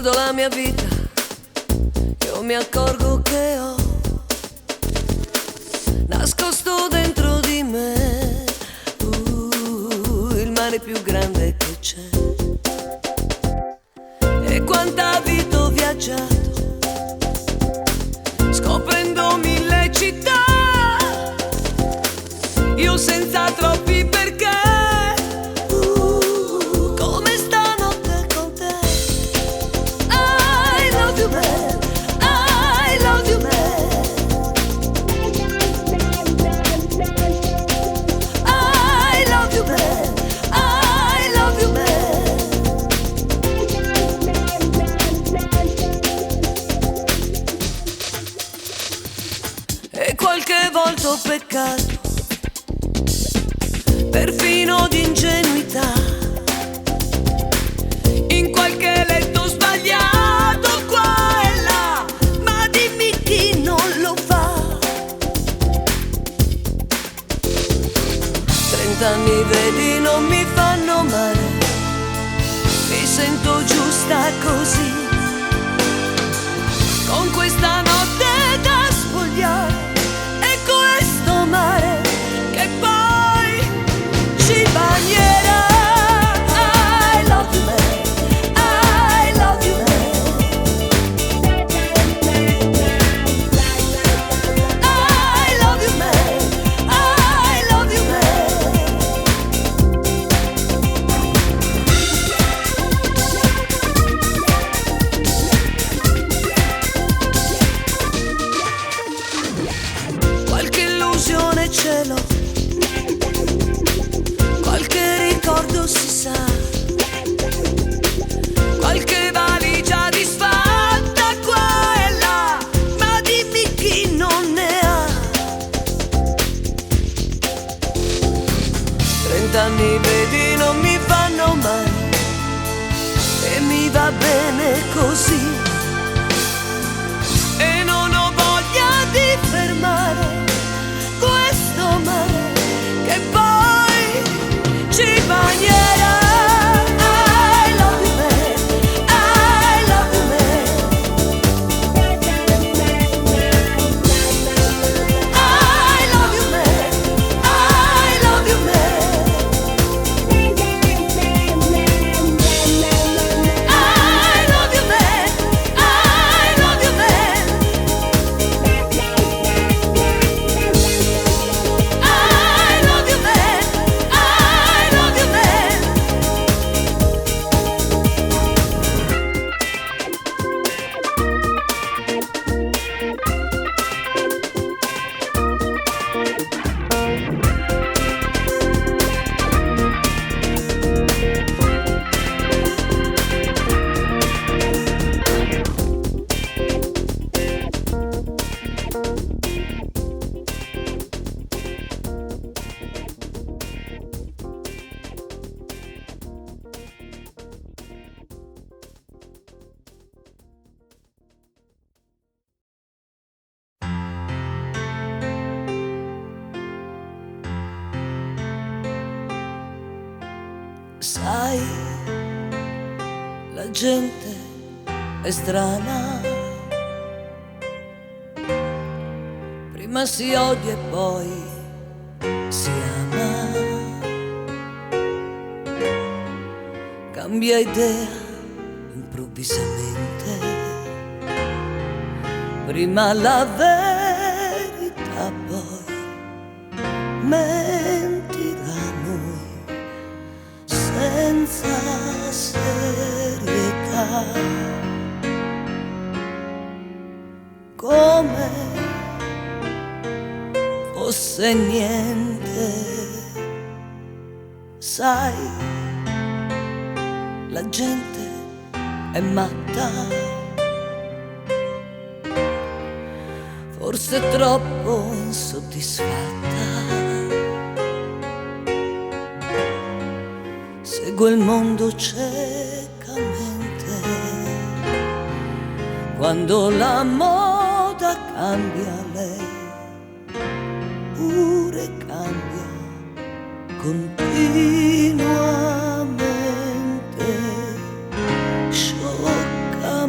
guardo la mia vita, io mi accorgo che ho nascosto dentro di me il mare più grande che c'è. E quanta vita ho viaggiato, scoprendo mille città, io senza troppi perché. Come stanotte con te. I love you man, I love you man, I love you man, I love you man. E qualche volta ho peccato, perfino di ingenuità, in qualche letto sbagliato qua e là, ma dimmi chi non lo fa. 30 anni vedi non mi fanno male, mi sento giusta così, con questa notte da spogliare e questo mare che poi ci bagnerà. I love you man, I love you man, I love you man, I love you man. Qualche illusione ce l'ho, qualche ricordo si sa, qualche valigia disfatta qua e là, ma dimmi chi non ne ha. 30 anni vedi non mi fanno male e mi va bene così, e non ho voglia di fermare questo mare che poi ci bagnerà. I love you man, I love you man, I love you man, I love you man, I love you man, I love you man, I love you man, I love you man. Sai, la gente è strana, prima si odia e poi si ama, cambia idea improvvisamente, prima la verità poi mentirà noi senza serietà, come fosse niente. Sai, la gente è matta, forse troppo insoddisfatta, segue il mondo ciecamente, quando la moda cambia lei pure cambia continuamente, scioccamente.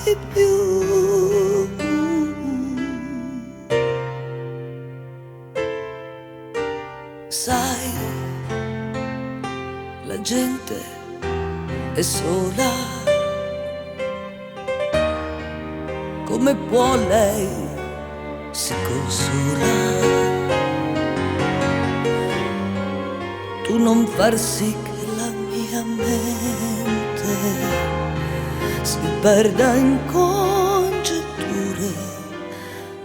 di più. Sai, la gente è sola, come può lei si consola? Tu non far sì che la mia mente si perda in congetture,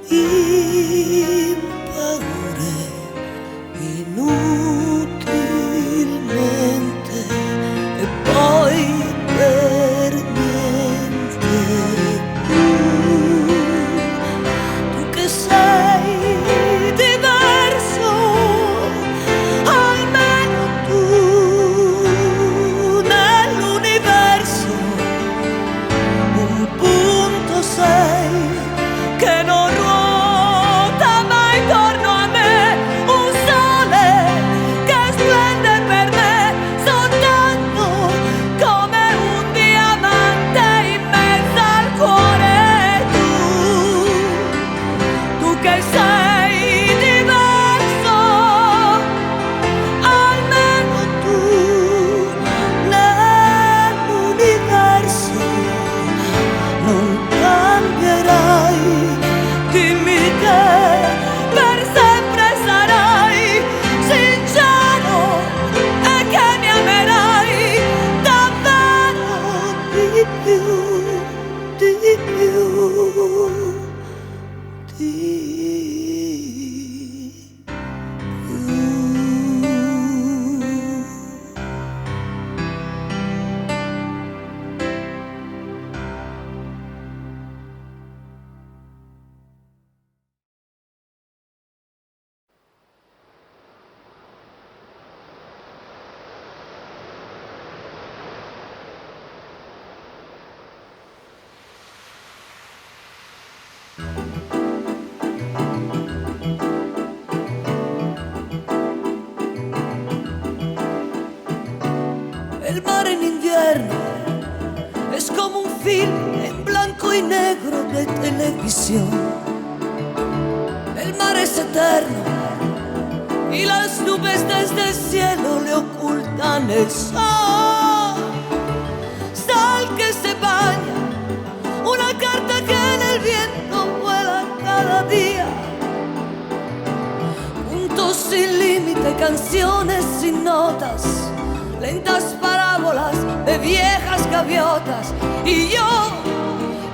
in paure, inutilmente, e poi per niente più. Tu che sei diverso, almeno tu nell'universo un punto sei che non ruota mai intorno a me, un sole che splende per me soltanto come un diamante in mezzo al cuore. Tu che sei diverso, almeno tu nell'universo non cambierai. Dimmi che per sempre sarai sincero e che mi amerai davvero di più, di più, di più. El mar en invierno es como un film en blanco y negro de televisión. El mar es eterno y las nubes desde el cielo le ocultan el sol. Sal que se baña, una carta que en el viento vuela cada día. Puntos sin límite, canciones sin notas, lentas parábolas de viejas gaviotas. Y yo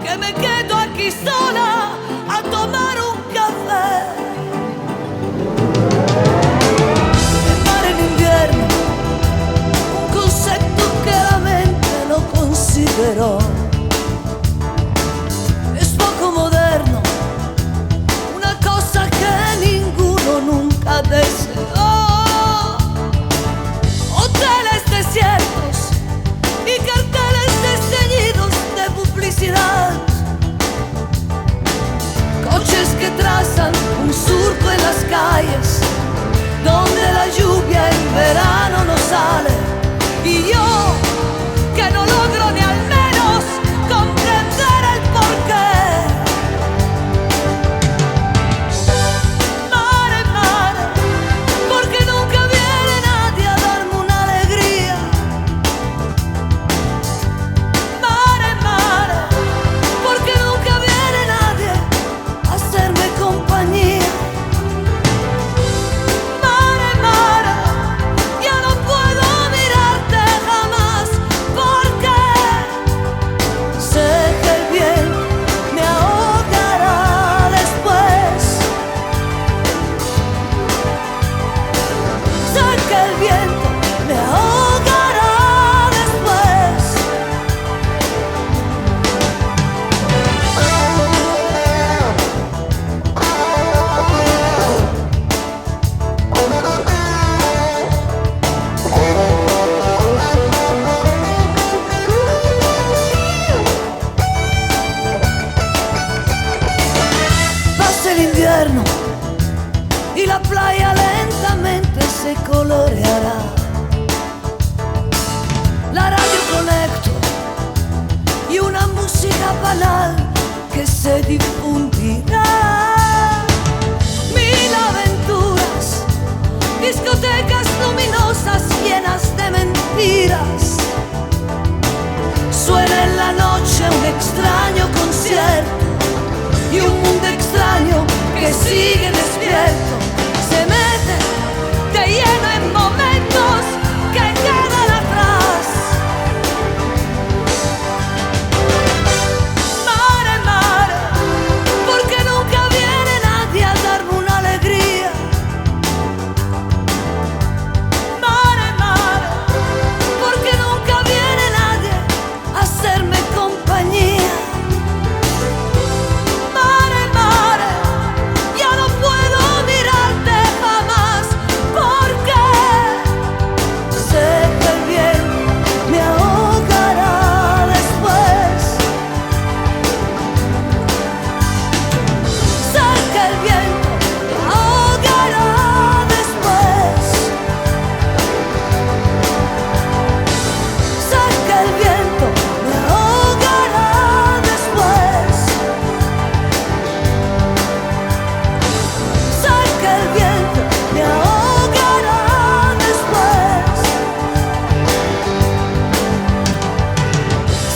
que me quedo aquí sola a tomar un café. El mar en invierno, un concepto que la mente no consideró. Es poco moderno, una cosa que ninguno nunca deseó. Hoteles desiertos y carteles desteñidos de publicidad, coches que trazan un surco en las calles donde la lluvia en verano no sale. Y yo que no logro ni al menos comprender el porqué. Mare, mare, porque nunca viene nadie a darme una alegría. Mare, mare, porque nunca viene nadie a hacerme compañía. Mare, mare, ya no puedo mirarte jamás porque sé que el bien me ahogará después. Sé que el viento me ahogará después. Pasa el invierno y la playa lentamente se coloreará. La radio conecto y una música banal que se difundirá. Mil aventuras, discotecas luminosas llenas de mentiras. Suena en la noche un extraño concierto y un mundo extraño que sigue despierto. Se mete de lleno en momentos que quedan atrás. Mare, mare, porque nunca viene nadie a darme una alegría. Mare, mare, porque nunca viene nadie a hacerme compañía. Mare, mare, ya no puedo mirarte jamás, porque sé que el bien me ahogará después. Sé que el viento me ahogará después. Sé que el viento me ahogará después. Sé que el viento me ahogará después.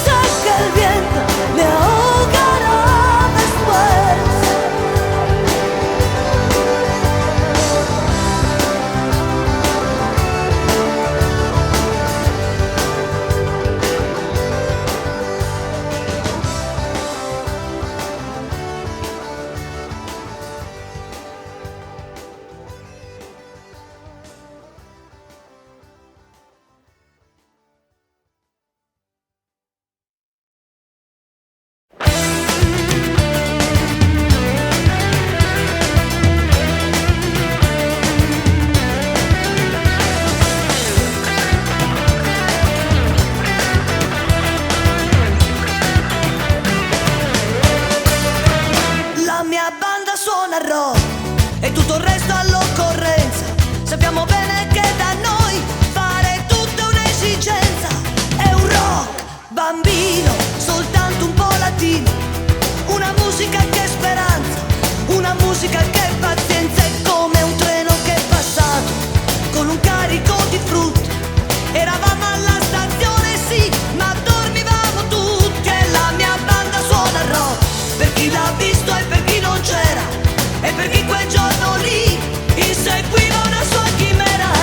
Sé que el viento me ahogará después. La mia banda suona rock e tutto il resto all'occorrenza. Sappiamo bene che da noi fare tutto è un'esigenza. È un rock bambino, soltanto un po' latino. Una musica che è speranza, una musica che è pazienza. È come un treno che è passato con un carico di frutta. Eravamo alla stazione, sì, ma dormivamo tutti. E la mia banda suona rock per chi l'ha visto e per chi non c'era, e per chi quel giorno lì inseguiva una sua chimera.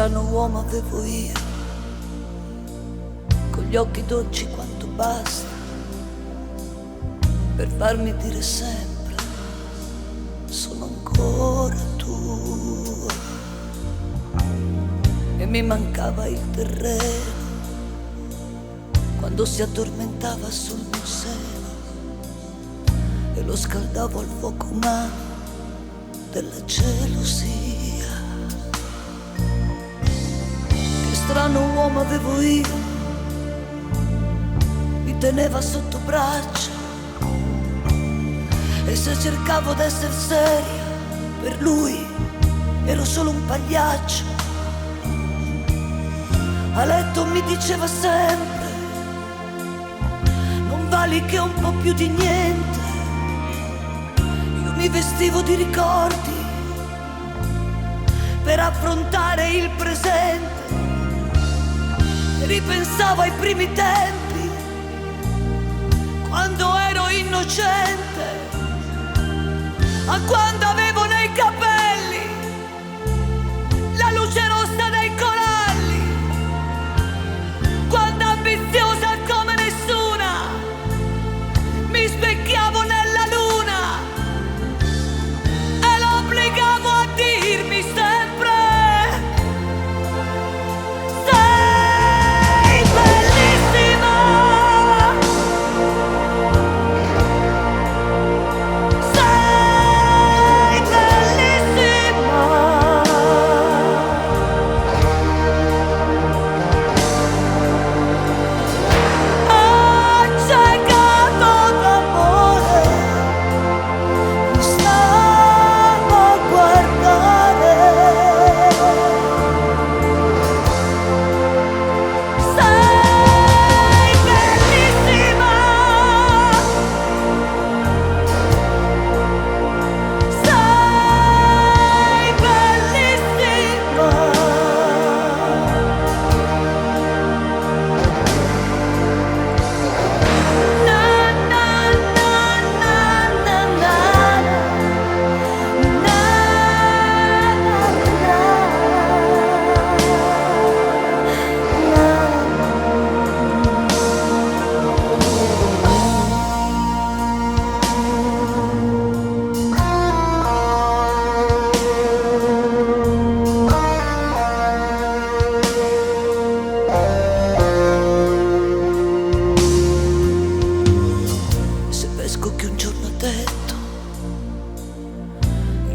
strano uomo avevo io, con gli occhi dolci quanto basta per farmi dire sempre sono ancora tua. E mi mancava il terreno quando si addormentava sul mio seno e lo scaldavo al fuoco umano della gelosia. Che strano uomo avevo io, mi teneva sotto braccio e se cercavo d'essere seria per lui ero solo un pagliaccio. A letto mi diceva sempre non vali che un po' più di niente. Io mi vestivo di ricordi per affrontare il presente e ripensavo ai primi tempi quando ero innocente, a quando avevo nei capelli la luce rossa dei coralli, quando ambiziosa come nessuna mi specchiavo nella luna e lo obbligavo a dirmi sempre sei bellissima.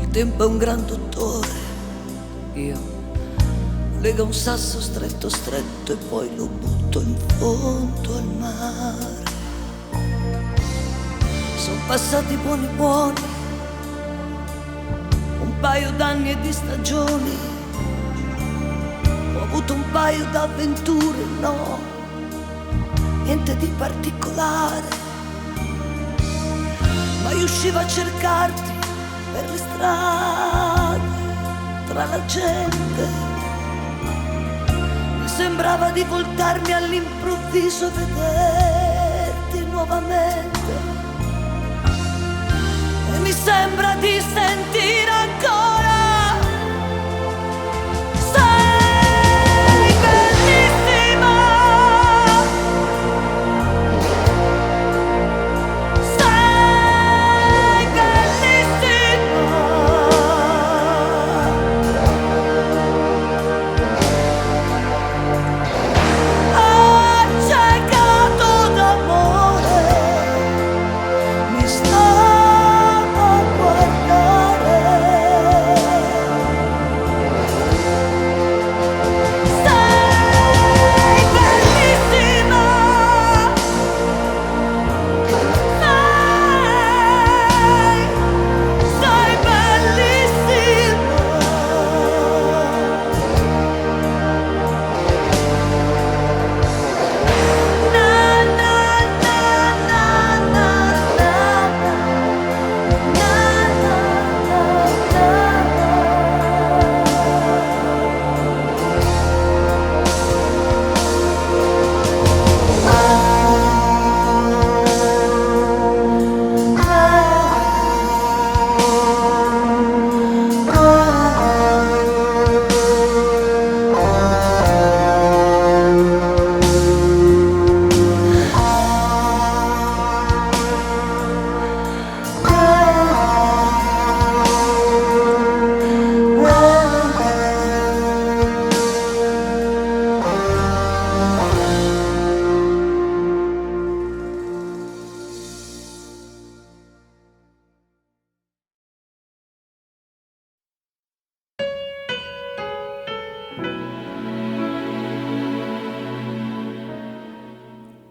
Il tempo è un gran dottore, io lega un sasso stretto stretto e poi lo butto in fondo al mare. Sono passati buoni buoni, un paio d'anni e di stagioni, ho avuto un paio d'avventure, no, niente di particolare, ma riuscivo a cercarti per le strade, tra la gente. Mi sembrava di voltarmi all'improvviso e vederti nuovamente. E mi sembra di sentire ancora sei bellissima.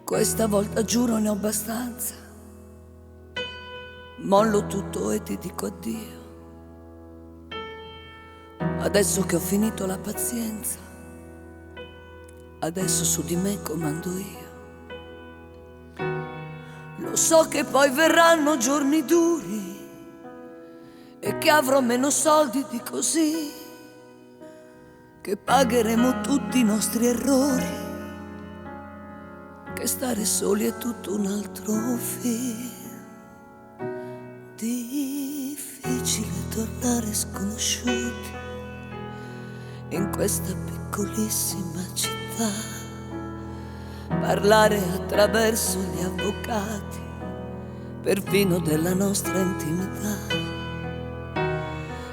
Questa volta giuro ne ho abbastanza. Mollo tutto e ti dico addio. Adesso che ho finito la pazienza, adesso su di me comando io. Lo so che poi verranno giorni duri e che avrò meno soldi di così, che pagheremo tutti i nostri errori, che stare soli è tutto un altro film. Difficile tornare sconosciuti in questa piccolissima città, parlare attraverso gli avvocati, perfino della nostra intimità.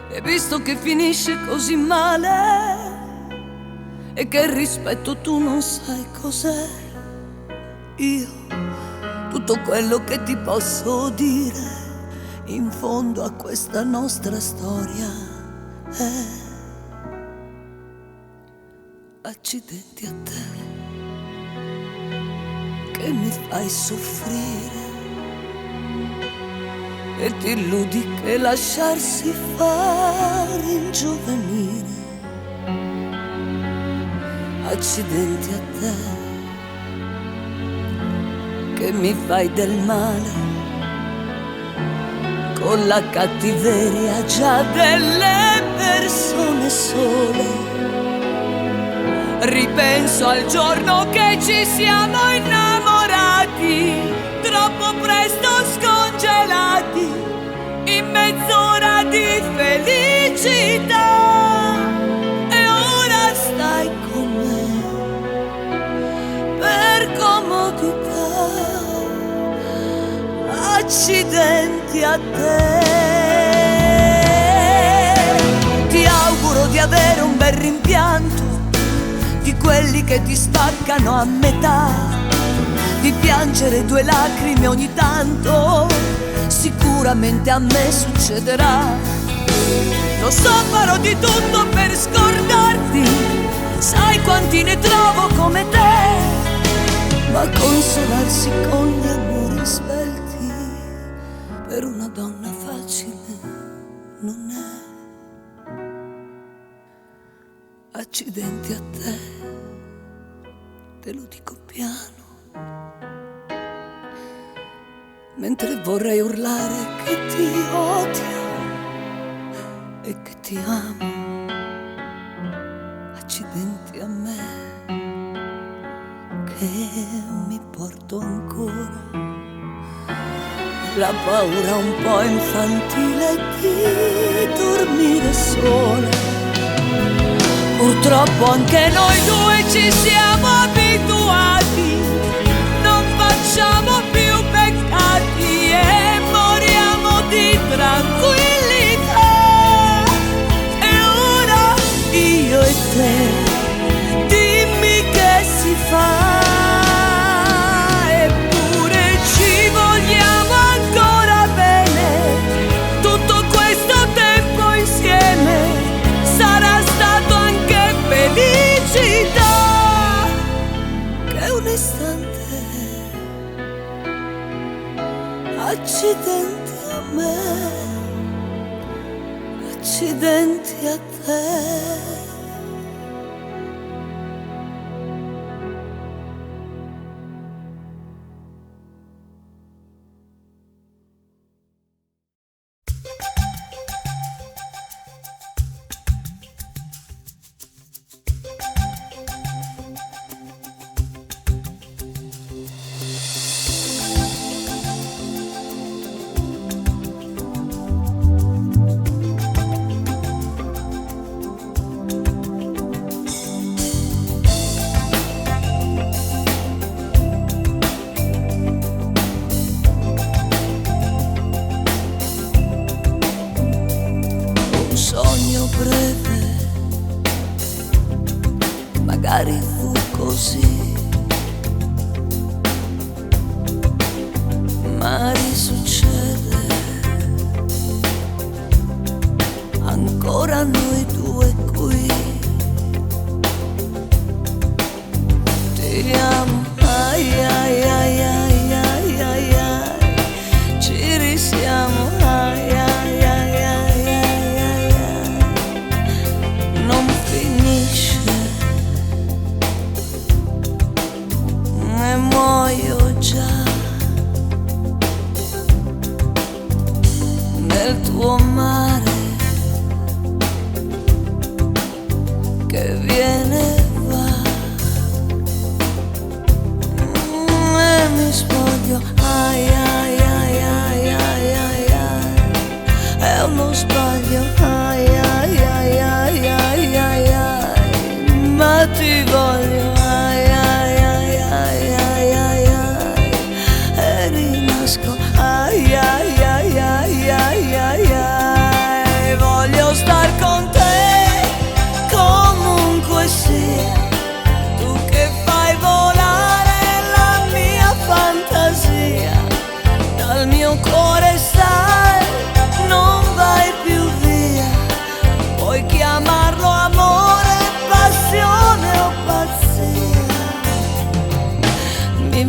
E visto che finisce così male e che il rispetto tu non sai cos'è, io tutto quello che ti posso dire in fondo a questa nostra storia è: accidenti a te che mi fai soffrire e ti illudi che lasciarsi fare ingiovanire. Accidenti a te che mi fai del male con la cattiveria già delle persone sole. Ripenso al giorno che ci siamo innamorati, troppo presto scongelati, in mezz'ora di felicità. E ora stai con me per comodità. Accidenti a te. Ti auguro di avere un bel rimpianto, di quelli che ti spaccano a metà, di piangere 2 lacrime ogni tanto, sicuramente a me succederà. Lo so, farò di tutto per scordarti, sai quanti ne trovo come te, ma consolarsi con gli amori svelti per una donna facile non è. Accidenti a te, te lo dico piano, mentre vorrei urlare che ti odio e che ti amo. Accidenti a me che mi porto ancora la paura un po' infantile di dormire sola. Purtroppo anche noi due ci siamo abituati, non facciamo più peccati e moriamo di tranquillità. E ora io e te, dimmi che si fa. Eppure ci vogliamo ancora bene, tutto questo tempo insieme sarà stato anche felicità. Che un istante, accidenti a me, accidenti a te. Magari fu così, ma risuccede ancora noi due qui.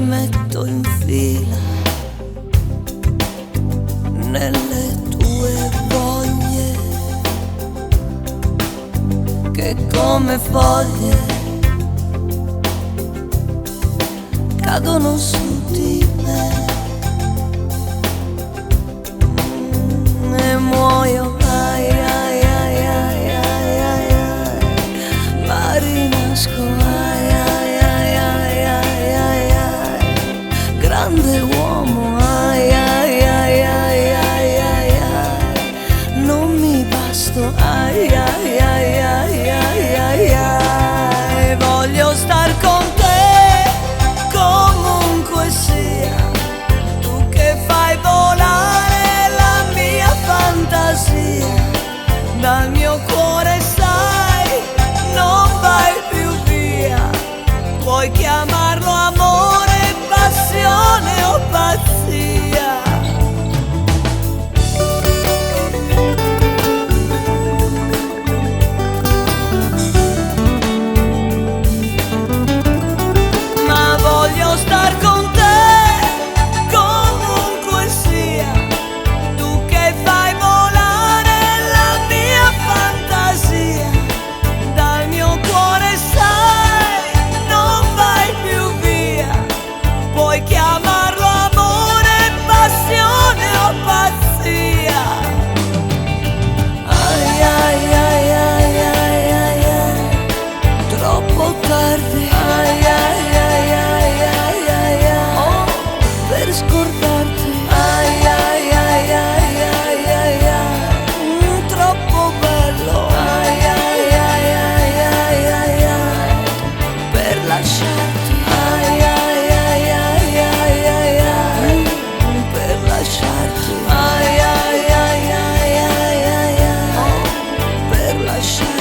metto in fila nelle tue voglie che come foglie cadono su di me e muoio, ai ai ai ai ai ai ai, ma rinasco, ai ai ai ai ai ai ai, grande uomo, ai ai ai ai ai ai ai, non mi basto, ai ai ai ai ai ai ai, voglio star con te comunque sia, tu che fai volare la mia fantasia, dal mio cuore sai, non vai più via, puoi chiamarlo amore, passione o pazzia. Ma voglio star con te comunque sia, tu che fai volare la mia fantasia, dal mio cuore sai, non vai più via, puoi chiamarlo amore, passione o pazzia. Ai ai ai ai ai ai ai, troppo tardi, ai ai ai ai ai ai ai, oh, per scordarti, ai ai ai ai ai ai ai, troppo bello, ai ai ai ai ai ai ai, per lasciarti, ai ai ai ai ai ai ai, per lasciarti, ai ai ai ai ai ai ai, oh, per lasciarti.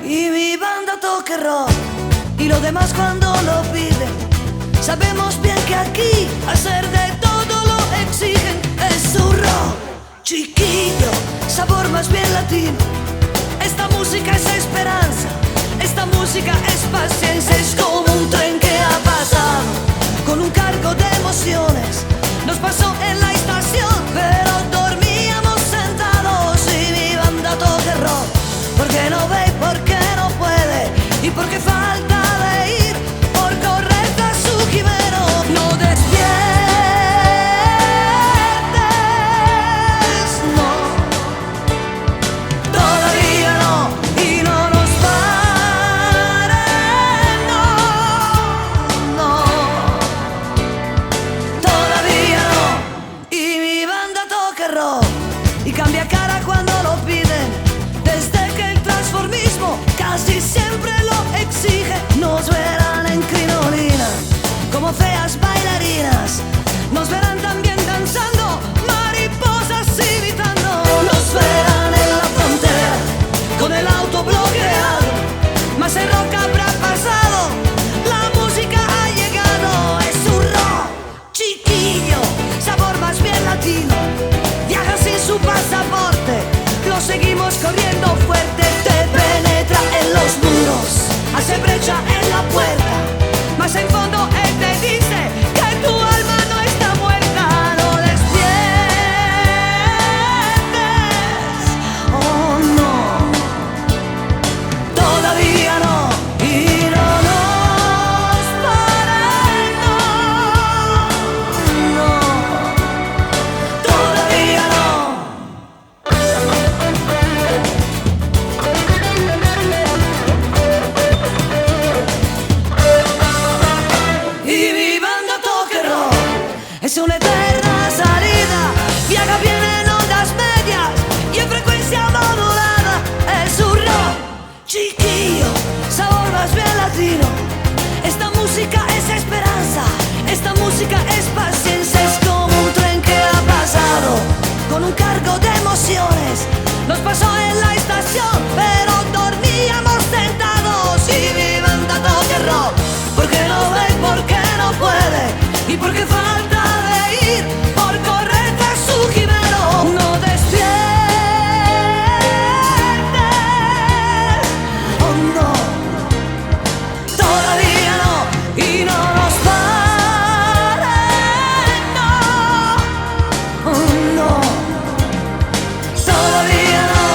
Y mi banda toca rock y lo demás cuando lo piden. Sabemos bien que aquí hacer de todo lo exigen. Es un rock chiquillo, sabor más bien latino. Esta música es esperanza, esta música es paciencia. Es como un tren que ha pasado con un cargo de emociones. Nos pasó en la estación, pero dormíamos sentados. Y mi banda toca rock porque no ve, porque no puede y porque falta de ir por correcto a su quimero. No despiertes, no, todavía no, y no nos paren, no. habitación, pero dormíamos sentados y mi mandato cerró. Porque no ve, porque no puede y porque falta de ir por correr tras su jimeno. No despierte, oh no, todavía no, y no nos pare, no, oh no, todavía no.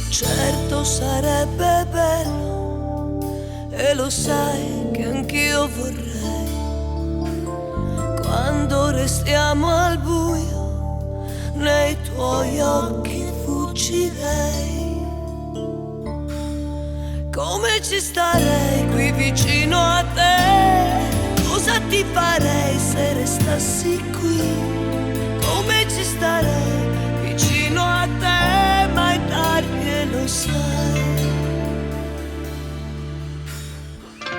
Certo sarebbe bello, e lo sai che anch'io vorrei, quando restiamo al buio, nei tuoi occhi fuggirei. Come ci starei qui vicino a te, cosa ti farei se restassi qui? Come ci starei vicino a te, ma è tardi e lo sai.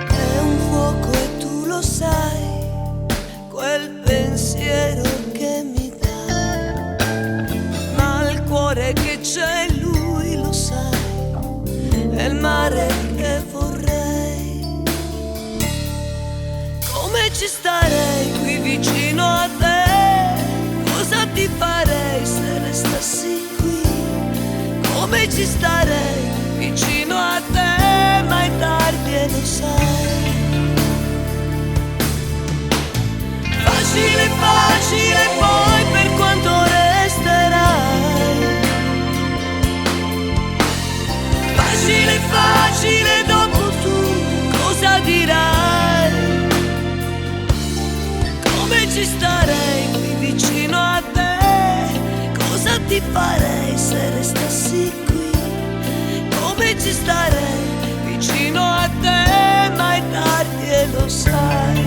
È un fuoco e tu lo sai, quel pensiero che mi dai, ma il cuore che c'è lui lo sai, è il mare che vorrei. Come ci starei qui vicino a te, cosa ti farei se restassi qui? Come ci starei vicino a te, ma è tardi e lo sai. Facile, facile poi per quanto resterai. Facile, facile dopo tu cosa dirai? Come ci starei qui vicino a te, cosa ti farei se restassi qui? Come ci starei vicino a te, ma è tardi e lo sai.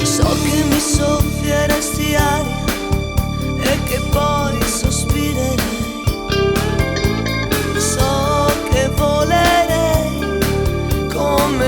So che mi soffieresti aria e che poi sospirerei. So che volerei come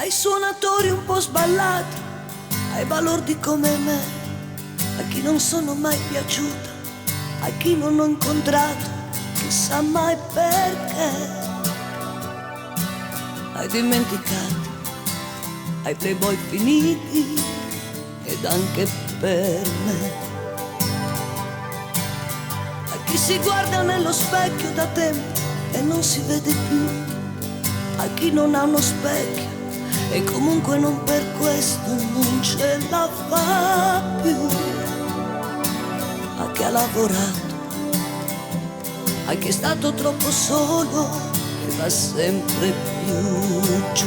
ai suonatori un po' sballati, ai balordi come me, a chi non sono mai piaciuta, a chi non ho incontrato, chissà mai perché, ai dimenticati, ai playboy finiti ed anche per me. Chi si guarda nello specchio da tempo e non si vede più, a chi non ha uno specchio e comunque non per questo non ce la fa più, a chi ha lavorato, a chi è stato troppo solo e va sempre più giù.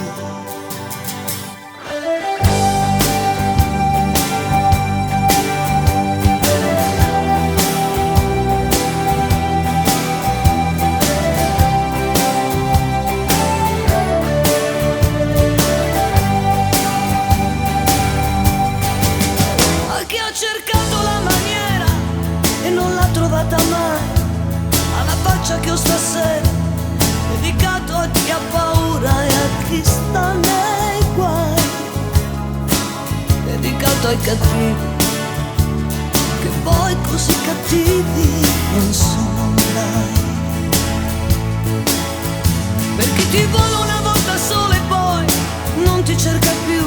Che ho stasera dedicato a chi ha paura e a chi sta nei guai, dedicato ai cattivi che poi così cattivi non sono mai, per chi ti vuole una volta sola e poi non ti cerca più,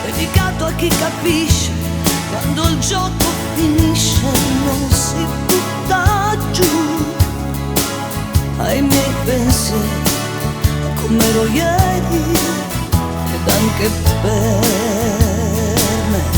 dedicato a chi capisce quando il gioco finisce e non si butta giù, ai miei pensieri come ero ieri ed anche per me.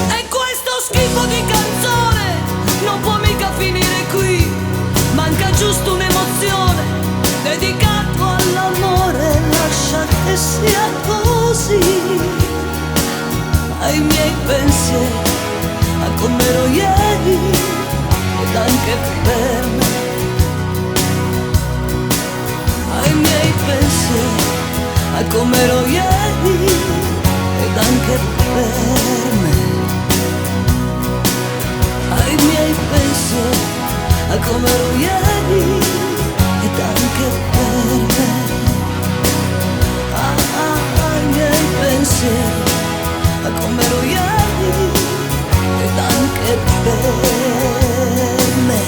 E questo schifo di canzone non può mica finire qui, manca giusto un'emozione, dedicato all'amore, lascia che sia così, ai miei pensieri, a come ero ieri ed anche per me, ai miei pensieri, a come ero ieri ed anche per me, ai miei pensieri, a come ero ieri ed anche per me, ai miei pensieri, a come ero ieri ed anche per me.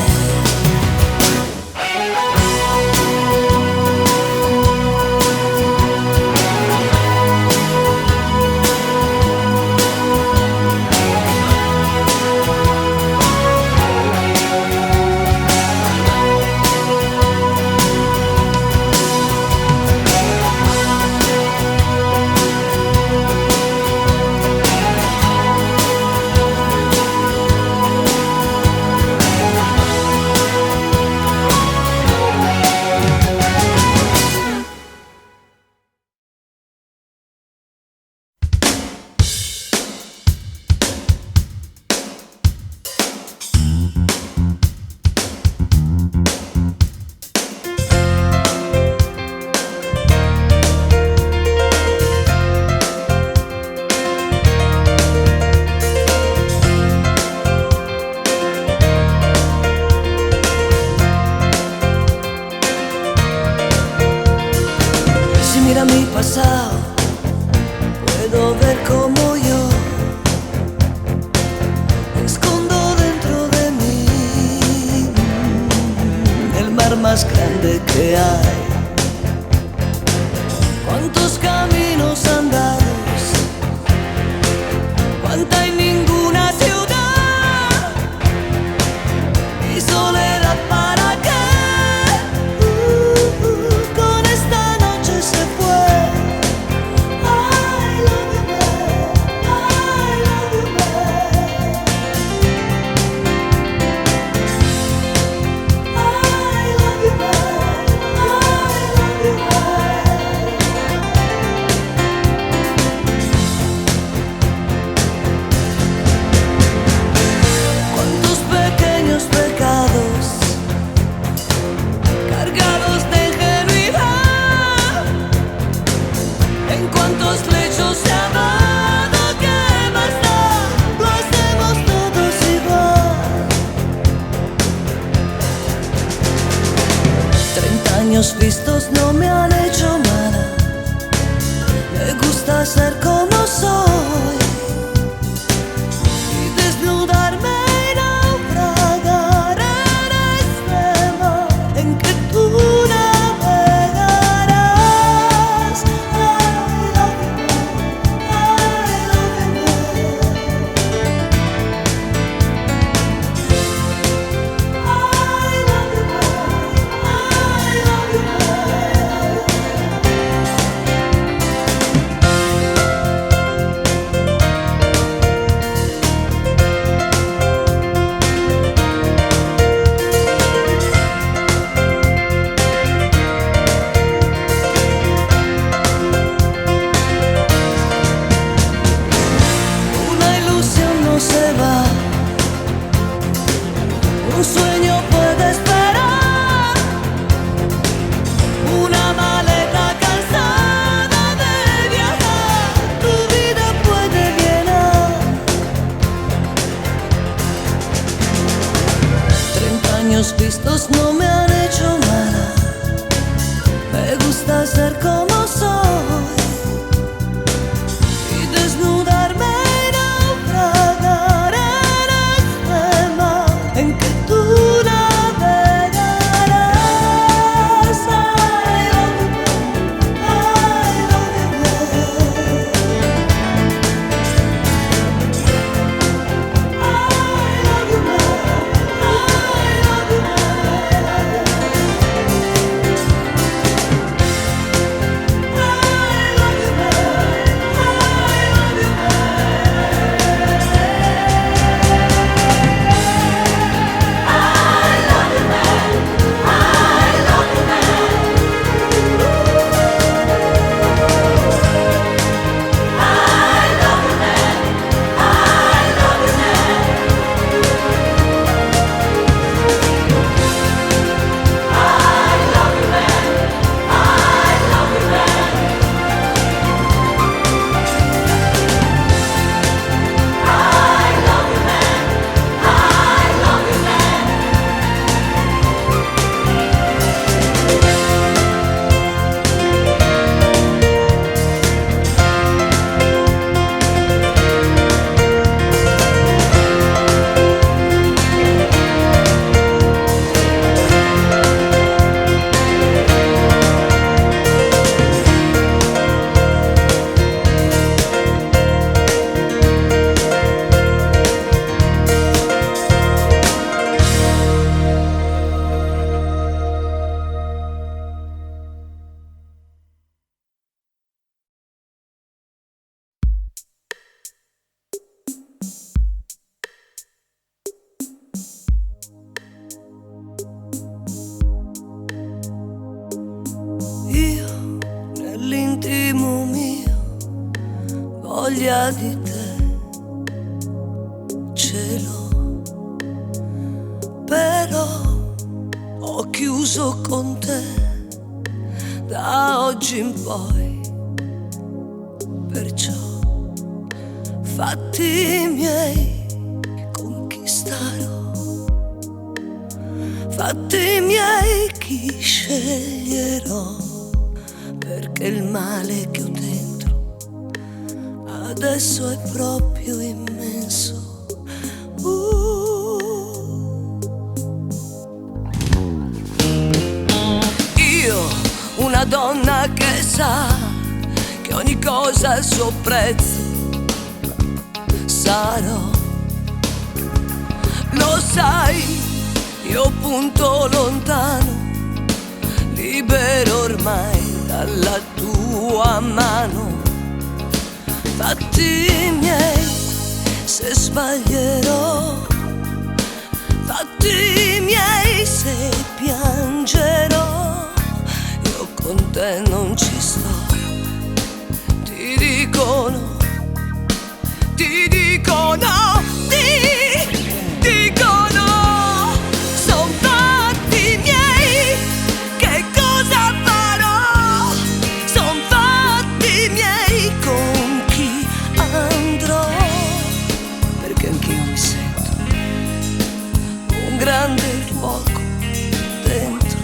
Mira mi pasado, puedo ver como yo me escondo dentro de mí, el mar más grande que hay. Cuántos caminos andados, cuánta y ninguna ciudad, y soledad para qué. Con esta noche se fue. I love you, babe. I love you, babe. I love you, babe. I love you, babe. Cuántos pequeños pecados cargados de Años vistos no me han hecho nada. Me gusta ser como soy y desnudarme y naufragar en este mar en que tú navegarás. I love you, I love you. Un sueño puede esperar, una maleta cansada de viajar, tu vida puede llenar. 30 años vistos no me han hecho nada. Me gusta ser como soy y desnudarme. Nell'intimo mio voglia di te ce l'ho, però ho chiuso con te da oggi in poi, perciò fatti miei conquistarò, fatti miei chi sceglierò. Perché il male che ho dentro adesso è proprio immenso. Io, una donna che sa che ogni cosa ha il suo prezzo, sarò, lo sai, io punto lontano, libero ormai dalla tua mano. Fatti miei se sbaglierò, fatti miei se piangerò, io con te non ci sto, ti dico no, ti dico no, ti dico no. Son fatti miei, che cosa farò? Son fatti miei, con chi andrò? Perché anch'io mi sento un grande fuoco dentro.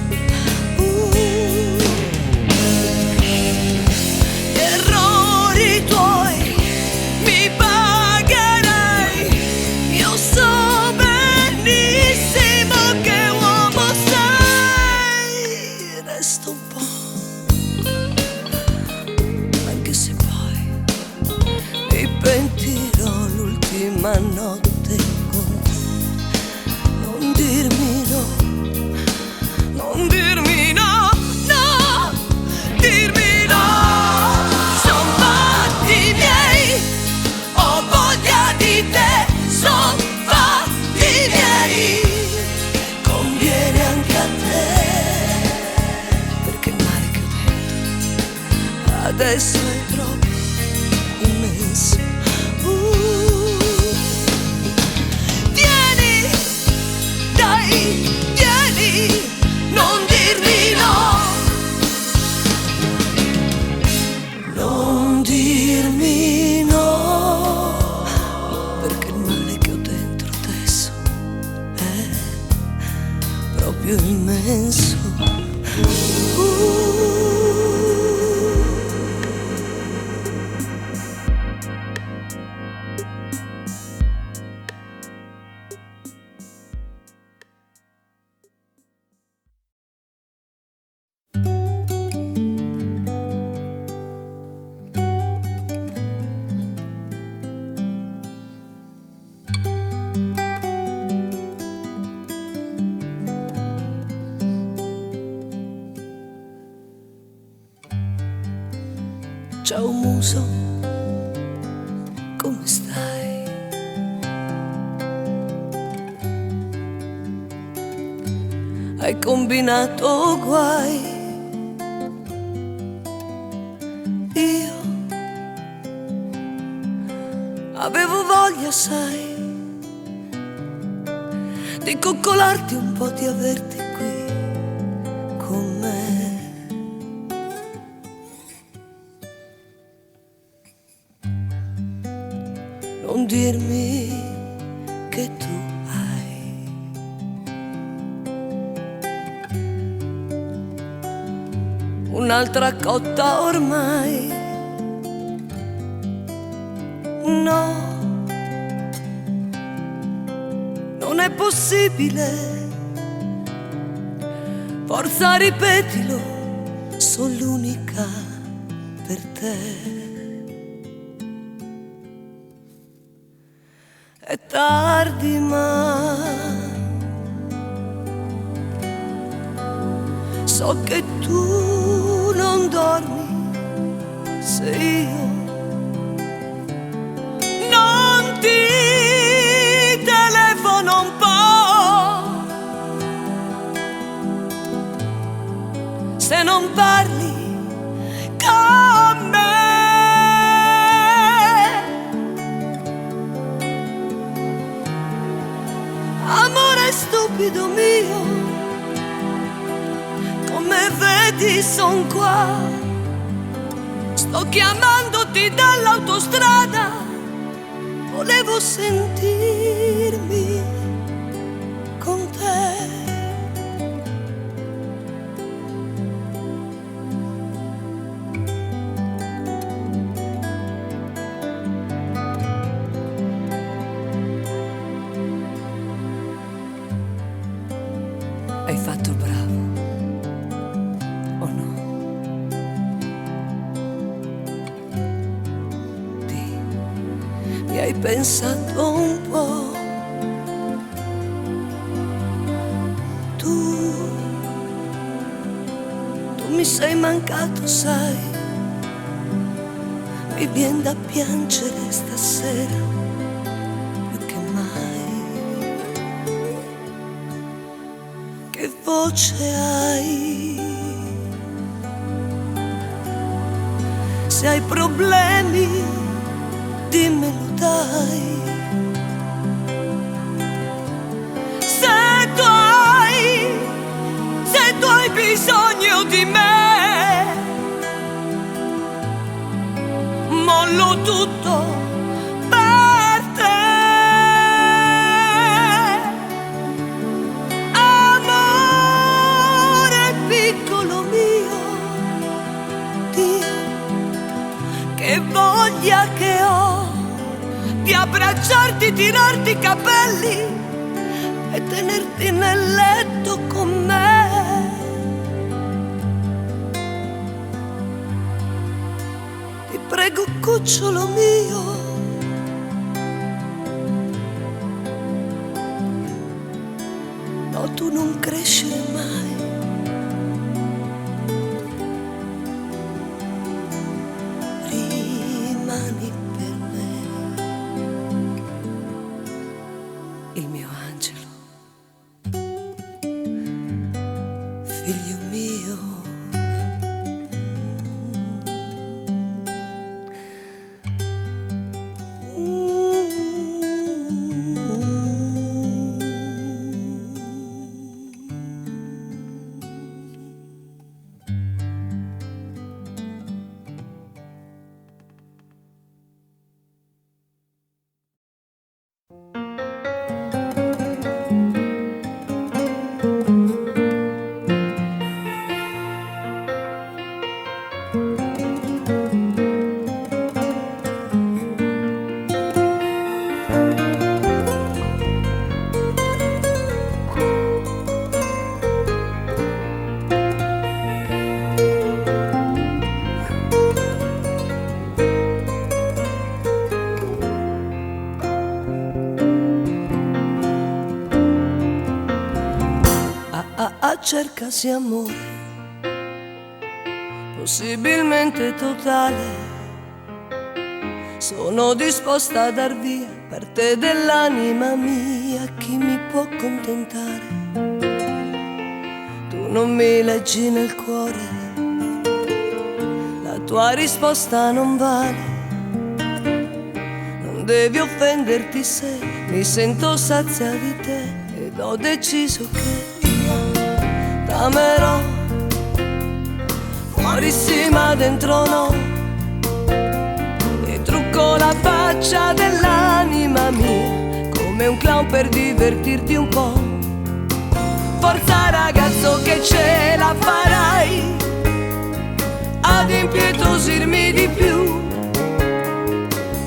adesso è troppo immenso. Vieni, dai, vieni, non dirmi no, non dirmi no, perché il male che ho dentro adesso è proprio immenso. Ciao muso, come stai? Hai combinato guai. Io avevo voglia, sai, di coccolarti un po', di averti qui con me. Non dirmi che tu hai un'altra cotta ormai. No, non è possibile. Forza, ripetilo, sono l'unica per te. È tardi ma so che tu non dormi se io non ti telefono un po', se non parli con me. Amore stupido mio, come vedi son qua, sto chiamandoti dall'autostrada, volevo sentirmi con te. Hai fatto il bravo, o no? Mi hai pensato un po'. Tu mi sei mancato, sai, mi vien da piangere stasera più che mai. Che voce hai? Se hai problemi dimmelo, dai. Se tu hai bisogno di me, mollo tutto per te. Amore piccolo mio, Dio, che voglia che ho di abbracciarti, tirarti i capelli e tenerti nel letto con me. Ti prego, cucciolo mio, no, tu non crescere mai. Rimani per me, il mio angelo, figlio mio. cercasi amore, possibilmente totale. Sono disposta a dar via parte dell'anima mia, chi mi può contentare. Tu non mi leggi nel cuore, la tua risposta non vale. Non devi offenderti se mi sento sazia di te, ed ho deciso che io t'amerò. Fuori sì ma dentro no, con la faccia dell'anima mia, come un clown per divertirti un po'. Forza ragazzo che ce la farai ad impietosirmi di più.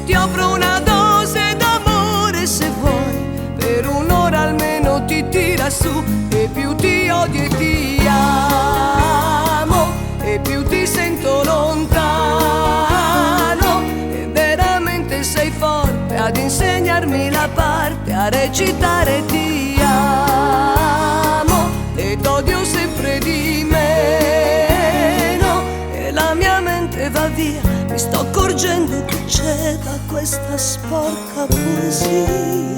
Ti offro una dose d'amore se vuoi, per un'ora almeno ti tira su. E più ti odio e ti amo, e più ti sento lontano. Sei forte ad insegnarmi la parte, a recitare ti amo e t'odio sempre di meno. E la mia mente va via, mi sto accorgendo che c'è da questa sporca poesia.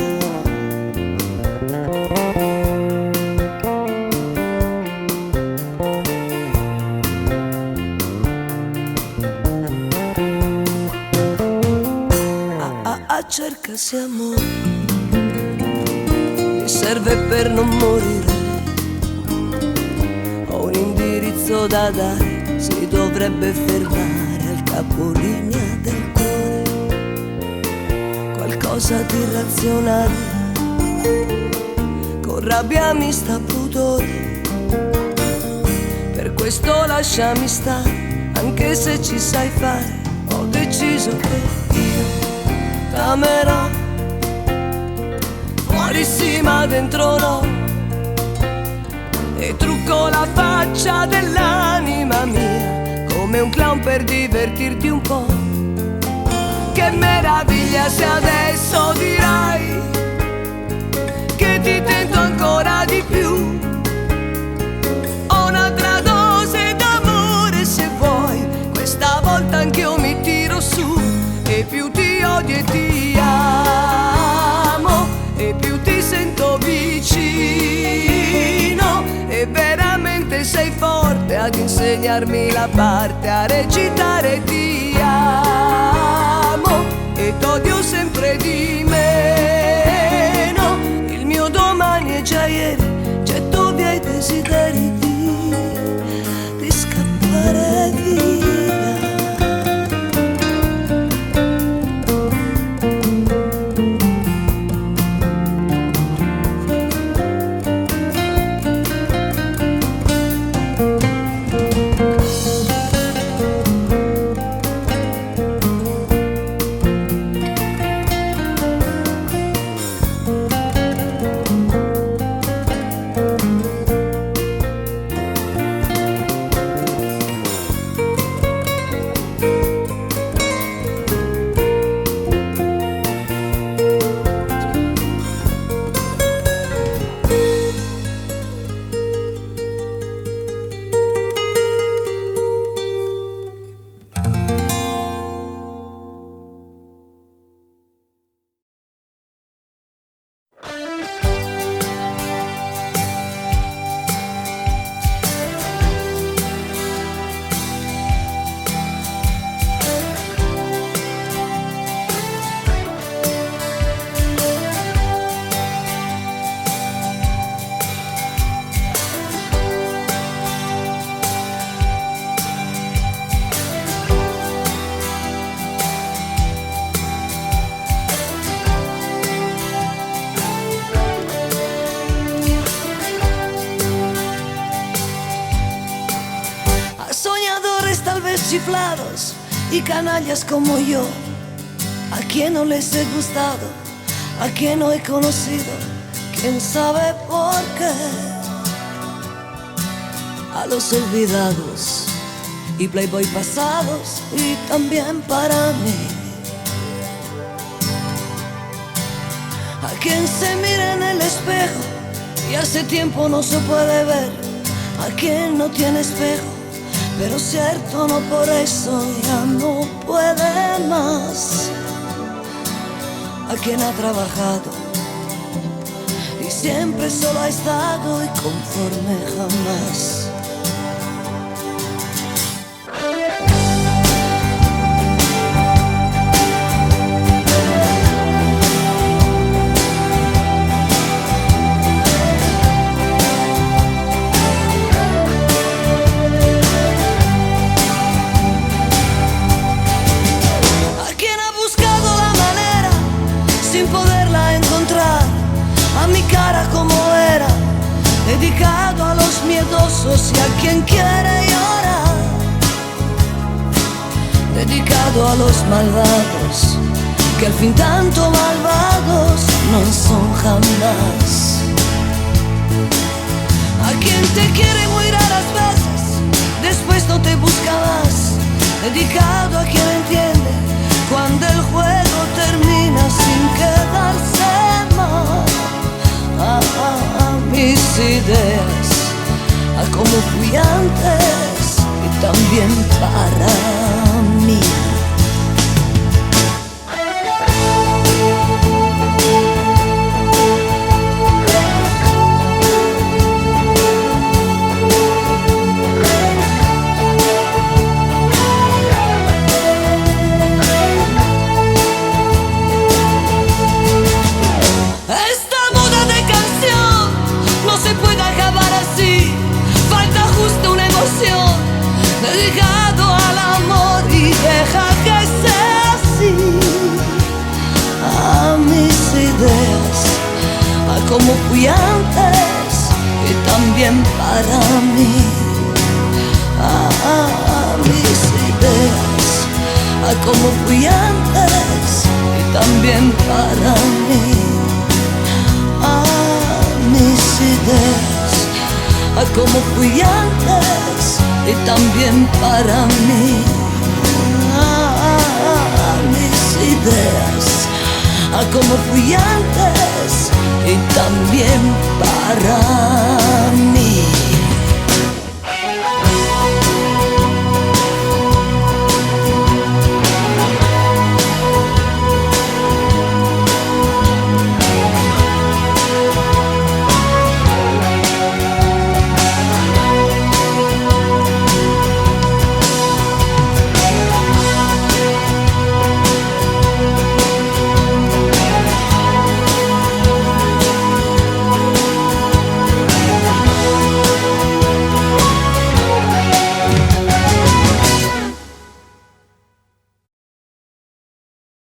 Cercasi amore, mi serve per non morire. Ho un indirizzo da dare, si dovrebbe fermare al capolinea del cuore. Qualcosa di irrazionale, con rabbia mista a pudore. Per questo lasciami stare, anche se ci sai fare. Ho deciso che t'amerò, fuori sì ma dentro no, e trucco la faccia dell'anima mia, come un clown per divertirti un po'. Che meraviglia se adesso dirai che ti tento ancora di più. Ho un'altra dose d'amore se vuoi, questa volta anch'io mi tiro su. E più ti odio e ti amo, e più ti sento vicino. E veramente sei forte ad insegnarmi la parte, a recitare ti amo e t'odio sempre di meno. Il mio domani è già ieri, getto via i desideri di scappare via. chiflados y canallas como yo. ¿A quién no les he gustado? ¿A quién no he conocido? ¿Quién sabe por qué? A los olvidados y playboy pasados, y también para mí. A quien se mira en el espejo y hace tiempo no se puede ver, a quien no tiene espejo, pero cierto no por eso ya no puede más, a quien ha trabajado y siempre solo ha estado y conforme jamás. Sin poderla encontrar, a mi cara como era, dedicado a los miedosos y a quien quiere llorar, dedicado a los malvados, que al fin tanto malvados no son jamás. A quien te quiere muy raras veces, después no te busca más, dedicado a quien entiende cuando el juego termina sin quedarse más. A mis ideas, a cómo fui antes y también para mí. Dedicado al amor y deja que sea así. A mis ideas, a cómo fui antes y también para mí. A mis ideas, a cómo fui antes y también para mí. A mis ideas, a cómo fui antes y también para mí. A mis ideas, a cómo fui antes y también para mí.